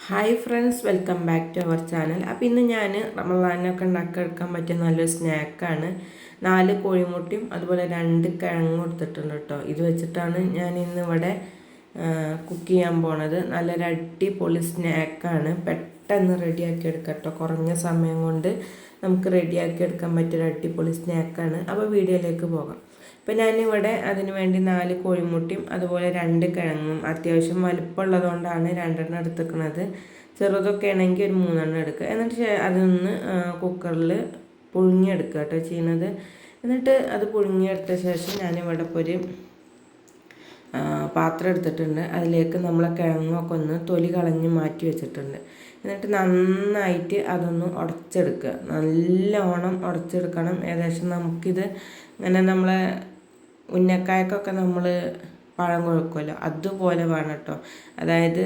Hi friends, welcome back to our channel. അപ്പോൾ ഇന്ന് ഞാൻ റമളാനൊക്കെ ഉണ്ടാക്കിയെടുക്കാൻ പറ്റിയ നല്ലൊരു സ്നാക്കാണ്. 4 കോഴിമുട്ടയും അതുപോലെ 2 കിഴങ്ങും എടുത്തിട്ടുണ്ട് കേട്ടോ. ഇത് വെച്ചിട്ടാണ് ഞാൻ ഇന്ന് ഇവിടെ കുക്ക് ചെയ്യാൻ പോണത്. നല്ലൊരു അടിപൊളി സ്നാക്കാണ്. പെട്ടെന്ന് റെഡിയാക്കി എടുക്കാം കേട്ടോ. കുറഞ്ഞ സമയം കൊണ്ട് നമുക്ക് റെഡിയാക്കി എടുക്കാൻ പറ്റിയൊരു അടിപൊളി സ്നാക്കാണ്. അപ്പോൾ വീഡിയോയിലേക്ക് പോകാം. അപ്പോൾ ഞാനിവിടെ അതിന് വേണ്ടി 4 കോഴിമുട്ടയും അതുപോലെ 2 കിഴങ്ങും അത്യാവശ്യം വലിപ്പമുള്ളതുകൊണ്ടാണ് 2 എടുത്തിരിക്കുന്നത്. ചെറുതൊക്കെ ആണെങ്കിൽ ഒരു 3 എടുക്കുക. എന്നിട്ട് അതൊന്ന് കുക്കറിൽ പുഴുങ്ങിയെടുക്കുക കേട്ടോ ചെയ്യുന്നത്. എന്നിട്ട് അത് പുഴുങ്ങിയെടുത്ത ശേഷം ഞാനിവിടെ ഇപ്പോൾ ഒരു പാത്രം എടുത്തിട്ടുണ്ട്. അതിലേക്ക് നമ്മളെ കിഴങ്ങൊക്കെ ഒന്ന് തൊലി കളഞ്ഞ് മാറ്റി വെച്ചിട്ടുണ്ട്. എന്നിട്ട് നന്നായിട്ട് അതൊന്ന് ഉടച്ചെടുക്കുക. നല്ലോണം ഉടച്ചെടുക്കണം. ഏകദേശം നമുക്കിത് ഇങ്ങനെ നമ്മളെ ഉന്നക്കായ്ക്കൊക്കെ നമ്മൾ പഴം കുഴക്കുമല്ലോ, അതുപോലെ വേണം കേട്ടോ. അതായത്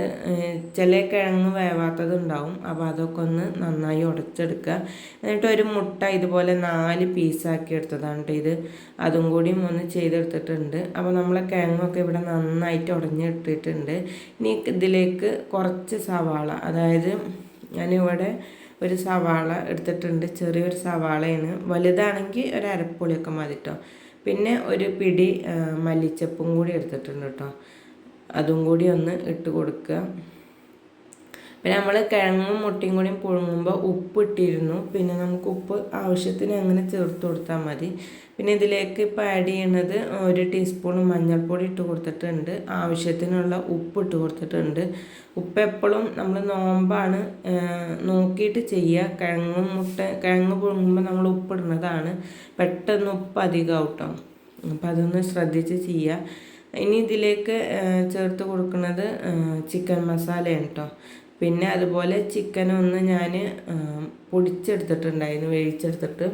ചില കിഴങ്ങ് വേവാത്തതുണ്ടാവും. അപ്പോൾ അതൊക്കെ ഒന്ന് നന്നായി ഉടച്ചെടുക്കുക. എന്നിട്ട് ഒരു മുട്ട ഇതുപോലെ 4 പീസാക്കി എടുത്തതാണ് കേട്ടോ ഇത്. അതും കൂടിയും ഒന്ന് ചെയ്തെടുത്തിട്ടുണ്ട്. അപ്പോൾ നമ്മളെ കിഴങ്ങൊക്കെ ഇവിടെ നന്നായിട്ട് ഉടഞ്ഞെടുത്തിട്ടുണ്ട്. ഇനി ഇതിലേക്ക് കുറച്ച് സവാള, അതായത് ഞാനിവിടെ ഒരു സവാള എടുത്തിട്ടുണ്ട്. ചെറിയൊരു സവാളയാണ്. വലുതാണെങ്കിൽ ഒരു അരപ്പൊളിയൊക്കെ മതി കേട്ടോ. പിന്നെ ഒരു പിടി മല്ലിച്ചപ്പും കൂടി എടുത്തിട്ടുണ്ട് കേട്ടോ. അതും കൂടി ഒന്ന് ഇട്ട് കൊടുക്കുക. പിന്നെ നമ്മൾ കിഴങ്ങും മുട്ടയും കൂടി പുഴുങ്ങുമ്പോൾ ഉപ്പ് ഇട്ടിരുന്നു. പിന്നെ നമുക്ക് ഉപ്പ് ആവശ്യത്തിന് അങ്ങനെ ചേർത്ത് കൊടുത്താൽ മതി. പിന്നെ ഇതിലേക്ക് ഇപ്പോൾ ആഡ് ചെയ്യുന്നത് 1 ടീസ്പൂൺ മഞ്ഞൾപ്പൊടി ഇട്ട് കൊടുത്തിട്ടുണ്ട്. ആവശ്യത്തിനുള്ള ഉപ്പ് ഇട്ട് കൊടുത്തിട്ടുണ്ട്. ഉപ്പ് എപ്പോഴും നമ്മൾ നോമ്പാണ് നോക്കിയിട്ട് ചെയ്യുക. കിഴങ്ങ് പുഴുങ്ങുമ്പോൾ നമ്മൾ ഉപ്പിടുന്നതാണ്. പെട്ടെന്ന് ഉപ്പ് അധികമാവും കേട്ടോ. അപ്പോൾ അതൊന്ന് ശ്രദ്ധിച്ച് ചെയ്യുക. ഇനി ഇതിലേക്ക് ചേർത്ത് കൊടുക്കുന്നത് ചിക്കൻ മസാലയാണ് കേട്ടോ. പിന്നെ അതുപോലെ ചിക്കനൊന്ന് ഞാൻ പൊടിച്ചെടുത്തിട്ടുണ്ടായിരുന്നു, വേവിച്ചെടുത്തിട്ട്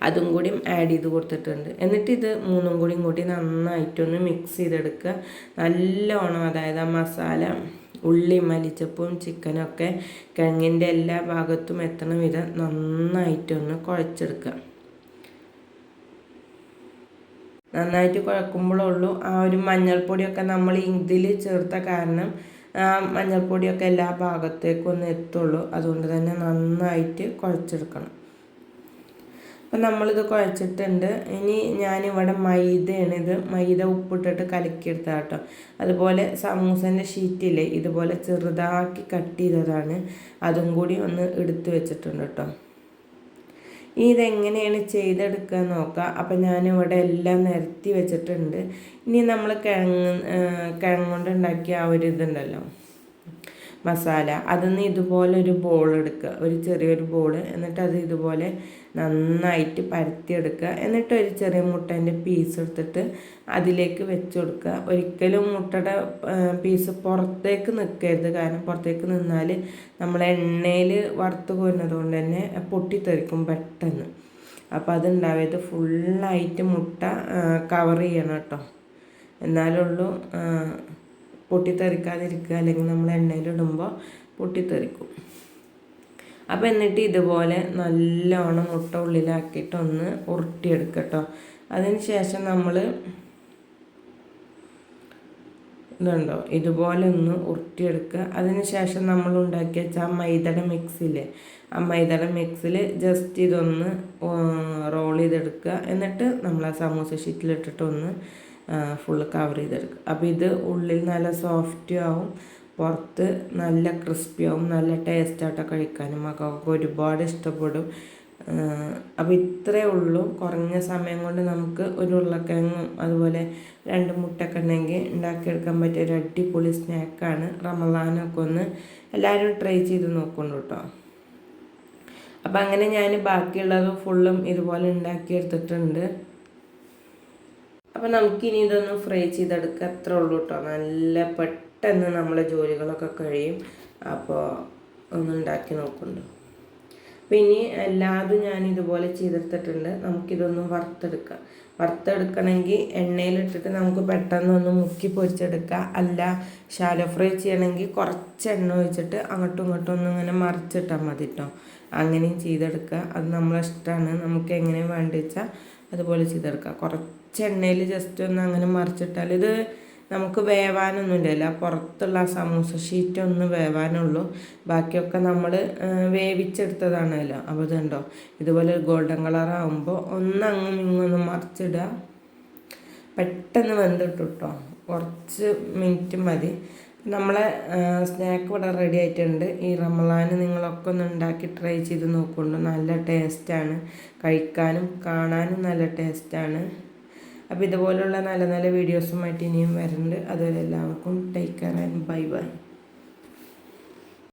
അതും കൂടി ആഡ് ചെയ്ത് കൊടുത്തിട്ടുണ്ട്. എന്നിട്ട് ഇത് 3ഉം കൂടി നന്നായിട്ടൊന്ന് മിക്സ് ചെയ്തെടുക്കുക നല്ലോണം. അതായത് ആ മസാല, ഉള്ളി, മല്ലിച്ചപ്പും ചിക്കനൊക്കെ കിഴങ്ങിൻ്റെ എല്ലാ ഭാഗത്തും എത്തണ വിധം നന്നായിട്ടൊന്ന് കുഴച്ചെടുക്കുക. നന്നായിട്ട് കുഴക്കുമ്പോഴുള്ളൂ ആ ഒരു മഞ്ഞൾപ്പൊടിയൊക്കെ നമ്മൾ ഇതിൽ ചേർത്ത കാരണം മഞ്ഞൾപ്പൊടിയൊക്കെ എല്ലാ ഭാഗത്തേക്കും ഒന്ന് എത്തുള്ളൂ. അതുകൊണ്ട് തന്നെ നന്നായിട്ട് കുഴച്ചെടുക്കണം. അപ്പം നമ്മളിത് കുഴച്ചിട്ടുണ്ട്. ഇനി ഞാനിവിടെ മൈദയാണ്, ഇത് മൈദ ഉപ്പിട്ടിട്ട് കലക്കിയെടുത്ത കേട്ടോ. അതുപോലെ സമൂസൻ്റെ ഷീറ്റില്ലേ, ഇതുപോലെ ചെറുതാക്കി കട്ട് ചെയ്തതാണ്. അതും കൂടി ഒന്ന് എടുത്ത് വെച്ചിട്ടുണ്ട് കേട്ടോ. ഇനി ഇതെങ്ങനെയാണ് ചെയ്തെടുക്കുക നോക്കുക. അപ്പം ഞാനിവിടെ എല്ലാം നിരത്തി വെച്ചിട്ടുണ്ട്. ഇനി നമ്മൾ കിഴങ്ങ് കൊണ്ട് ഉണ്ടാക്കിയ ആ ഒരു ഇതുണ്ടല്ലോ മസാല, അതിന്ന് ഇതുപോലെ ഒരു ബോൾ എടുക്കുക, ഒരു ചെറിയൊരു ബോൾ. എന്നിട്ട് അത് ഇതുപോലെ നന്നായിട്ട് പരത്തിയെടുക്കുക. എന്നിട്ട് ഒരു ചെറിയ മുട്ടേൻ്റെ പീസ് എടുത്തിട്ട് അതിലേക്ക് വെച്ച് കൊടുക്കുക. ഒരിക്കലും മുട്ടയുടെ പീസ് പുറത്തേക്ക് നിൽക്കരുത്. കാരണം പുറത്തേക്ക് നിന്നാൽ നമ്മൾ എണ്ണയിൽ വറുത്ത് കോരുന്നത് കൊണ്ട് തന്നെ പൊട്ടിത്തെറിക്കും പെട്ടെന്ന്. അപ്പോൾ അതുണ്ടാവരുത്. ഫുള്ളായിട്ട് മുട്ട കവർ ചെയ്യണം കേട്ടോ. എന്നാലുള്ളൂ പൊട്ടിത്തെറിക്കാതിരിക്കുക. അല്ലെങ്കിൽ നമ്മൾ എണ്ണയിലിടുമ്പോൾ പൊട്ടിത്തെറിക്കും. അപ്പോൾ എന്നിട്ട് ഇതുപോലെ നല്ലോണം മുട്ട ഉള്ളിലാക്കിയിട്ട് ഒന്ന് ഉരുട്ടിയെടുക്കുക കേട്ടോ. അതിന് ശേഷം നമ്മൾ ഇതുണ്ടോ ഇതുപോലെ ഒന്ന് ഉരുട്ടിയെടുക്കുക. അതിന് ശേഷം നമ്മൾ ഉണ്ടാക്കി വെച്ച ആ മൈദയുടെ മിക്സില്ലേ, ആ മൈദയുടെ മിക്സിൽ ജസ്റ്റ് ഇതൊന്ന് റോൾ ചെയ്തെടുക്കുക. എന്നിട്ട് നമ്മൾ ആ സമൂസ ഷീറ്റിലിട്ടിട്ട് ഒന്ന് ഫുള്ള് കവർ ചെയ്തെടുക്കുക. അപ്പോൾ ഇത് ഉള്ളിൽ നല്ല സോഫ്റ്റ് ആവും, പുറത്ത് നല്ല ക്രിസ്പി ആവും. നല്ല ടേസ്റ്റായിട്ടോ കഴിക്കാനും മക്കൾക്ക് ഒരുപാട് ഇഷ്ടപ്പെടും. അപ്പോൾ ഇത്രയേ ഉള്ളൂ. കുറഞ്ഞ സമയം കൊണ്ട് നമുക്ക് ഒരു ഉരുളക്കിഴങ്ങും അതുപോലെ 2 മുട്ടയൊക്കെ ഉണ്ടെങ്കിൽ ഉണ്ടാക്കിയെടുക്കാൻ പറ്റിയ ഒരു അടിപൊളി സ്നാക്കാണ്. റമളാനൊക്കെ ഒന്ന് എല്ലാവരും ട്രൈ ചെയ്ത് നോക്കുന്നു കേട്ടോ. അപ്പം അങ്ങനെ ഞാൻ ബാക്കിയുള്ളത് ഫുള്ളും ഇതുപോലെ ഉണ്ടാക്കിയെടുത്തിട്ടുണ്ട്. അപ്പോൾ നമുക്കിനി ഇതൊന്ന് ഫ്രൈ ചെയ്തെടുക്കുക. അത്രേ ഉള്ളൂ കേട്ടോ. നല്ല പെട്ടെന്ന് നമ്മളെ ജോലികളൊക്കെ കഴിയും. അപ്പോൾ ഒന്ന് ഉണ്ടാക്കി നോക്കുന്നുണ്ട്. അപ്പോൾ ഇനി എല്ലാതും ഞാൻ ഇതുപോലെ ചെയ്തെടുത്തിട്ടുണ്ട്. നമുക്കിതൊന്ന് വറുത്തെടുക്കണമെങ്കിൽ എണ്ണയിലിട്ടിട്ട് നമുക്ക് പെട്ടെന്നൊന്ന് മുക്കി പൊരിച്ചെടുക്കുക. അല്ല ശാലോ ഫ്രൈ ചെയ്യണമെങ്കിൽ കുറച്ച് എണ്ണ ഒഴിച്ചിട്ട് അങ്ങോട്ടും ഇങ്ങോട്ടും ഒന്ന് ഇങ്ങനെ മറിച്ചിട്ടാൽ മതി കേട്ടോ. അങ്ങനെയും ചെയ്തെടുക്കുക. അത് നമ്മളെ ഇഷ്ടമാണ്. നമുക്ക് എങ്ങനെ വേണ്ടി വെച്ചാൽ അതുപോലെ ചെയ്തെടുക്കുക. കുറച്ച് എണ്ണയിൽ ജസ്റ്റ് ഒന്ന് അങ്ങനെ മറിച്ചിട്ടാൽ ഇത് നമുക്ക് വേവാനൊന്നുമില്ലല്ലോ, പുറത്തുള്ള സമൂസ ഷീറ്റ് ഒന്ന് വേവാനുള്ളൂ, ബാക്കിയൊക്കെ നമ്മൾ വേവിച്ചെടുത്തതാണല്ലോ. അപ്പോൾ ഇതുണ്ടോ, ഇതുപോലെ ഗോൾഡൻ കളറാകുമ്പോൾ അങ്ങും ഇങ്ങൊന്ന് മറിച്ചിടുക. പെട്ടെന്ന് വെന്തിട്ടു കേട്ടോ, കുറച്ച് മിനിറ്റ് മതി. നമ്മളെ സ്നാക്ക് ഇവിടെ റെഡി ആയിട്ടുണ്ട്. ഈ റമളാന് നിങ്ങളൊക്കെ ഒന്ന് ഉണ്ടാക്കി ട്രൈ ചെയ്ത് നോക്കുന്നുണ്ട്. നല്ല ടേസ്റ്റാണ്, കഴിക്കാനും കാണാനും നല്ല ടേസ്റ്റാണ്. അപ്പോൾ ഇതുപോലുള്ള നല്ല നല്ല വീഡിയോസുമായിട്ട് ഇനിയും വരുന്നുണ്ട്. അതുവരെ എല്ലാവർക്കും take care and bye bye.